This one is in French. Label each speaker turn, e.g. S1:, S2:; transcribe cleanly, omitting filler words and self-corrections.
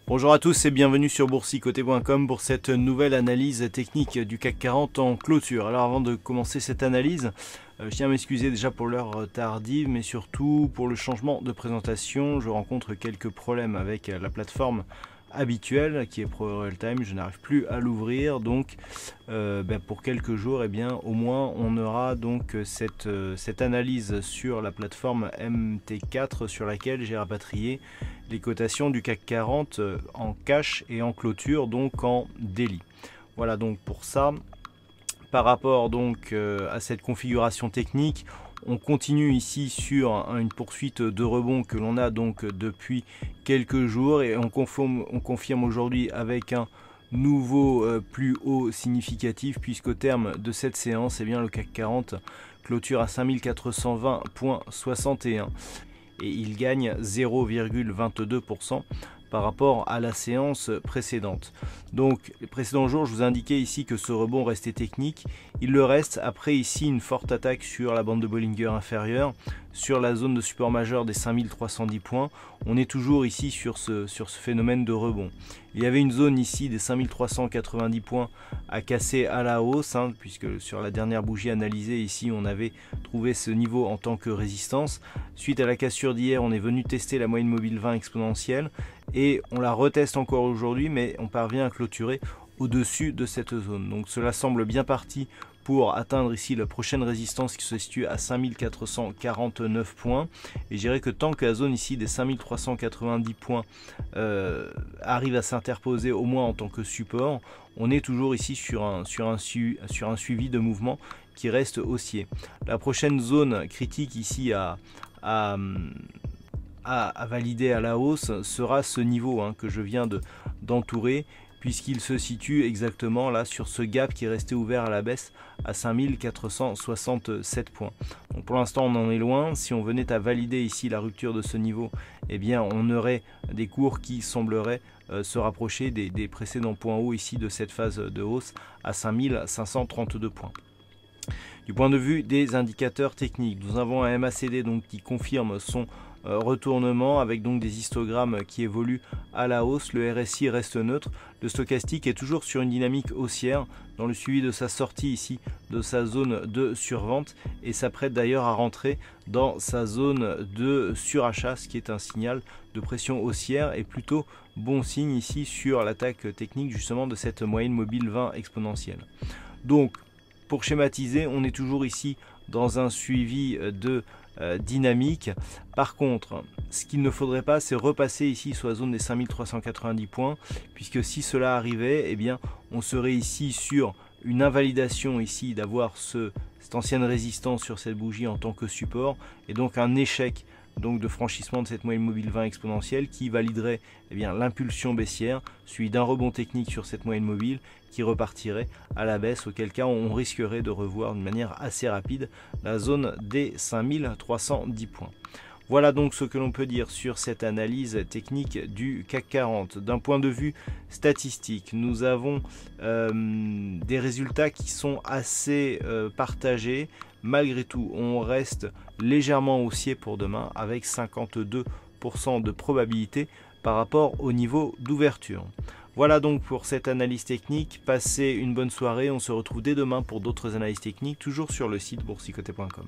S1: Bonjour à tous et bienvenue sur boursicoté.com pour cette nouvelle analyse technique du CAC 40 en clôture. Alors avant de commencer cette analyse, je tiens à m'excuser déjà pour l'heure tardive, mais surtout pour le changement de présentation. Je rencontre quelques problèmes avec la plateforme habituelle qui est ProRealTime. Je n'arrive plus à l'ouvrir, donc pour quelques jours, au moins on aura donc cette analyse sur la plateforme MT4 sur laquelle j'ai rapatrié les cotations du CAC 40 en cash et en clôture, donc en daily. Voilà donc pour ça. Par rapport donc à cette configuration technique, on continue ici sur une poursuite de rebond que l'on a donc depuis quelques jours et on confirme aujourd'hui avec un nouveau plus haut significatif, puisqu'au terme de cette séance, le CAC 40 clôture à 5420,61 et il gagne 0,22% par rapport à la séance précédente. Donc les précédents jours, je vous indiquais ici que ce rebond restait technique. Il le reste après ici une forte attaque sur la bande de Bollinger inférieure, sur la zone de support majeur des 5310 points. On est toujours ici sur ce phénomène de rebond. Il y avait une zone ici des 5390 points à casser à la hausse, puisque sur la dernière bougie analysée ici, on avait trouvé ce niveau en tant que résistance. Suite à la cassure d'hier, on est venu tester la moyenne mobile 20 exponentielle et on la reteste encore aujourd'hui, mais on parvient à clôturer au-dessus de cette zone. Donc cela semble bien parti pour atteindre ici la prochaine résistance qui se situe à 5449 points. Et je dirais que tant que la zone ici des 5390 points arrive à s'interposer au moins en tant que support, on est toujours ici sur un suivi de mouvement qui reste haussier. La prochaine zone critique ici à valider à la hausse sera ce niveau que je viens d'entourer, puisqu'il se situe exactement là sur ce gap qui est resté ouvert à la baisse à 5467 points. Donc pour l'instant on en est loin. Si on venait à valider ici la rupture de ce niveau, on aurait des cours qui sembleraient se rapprocher des précédents points hauts ici de cette phase de hausse à 5532 points. Du point de vue des indicateurs techniques, nous avons un MACD donc qui confirme son retournement avec donc des histogrammes qui évoluent à la hausse. Le RSI reste neutre. Le stochastique est toujours sur une dynamique haussière dans le suivi de sa sortie ici de sa zone de survente et s'apprête d'ailleurs à rentrer dans sa zone de surachat, ce qui est un signal de pression haussière et plutôt bon signe ici sur l'attaque technique justement de cette moyenne mobile 20 exponentielle. Donc pour schématiser, on est toujours ici dans un suivi de dynamique. Par contre, ce qu'il ne faudrait pas, c'est repasser ici sur la zone des 5390 points, puisque si cela arrivait, on serait ici sur une invalidation ici d'avoir cette ancienne résistance sur cette bougie en tant que support, et donc un échec donc de franchissement de cette moyenne mobile 20 exponentielle qui validerait l'impulsion baissière, suivi d'un rebond technique sur cette moyenne mobile qui repartirait à la baisse, auquel cas on risquerait de revoir de manière assez rapide la zone des 5310 points. Voilà donc ce que l'on peut dire sur cette analyse technique du CAC 40. D'un point de vue statistique, nous avons des résultats qui sont assez partagés. Malgré tout, on reste légèrement haussier pour demain avec 52% de probabilité par rapport au niveau d'ouverture. Voilà donc pour cette analyse technique. Passez une bonne soirée. On se retrouve dès demain pour d'autres analyses techniques, toujours sur le site boursicoté.com.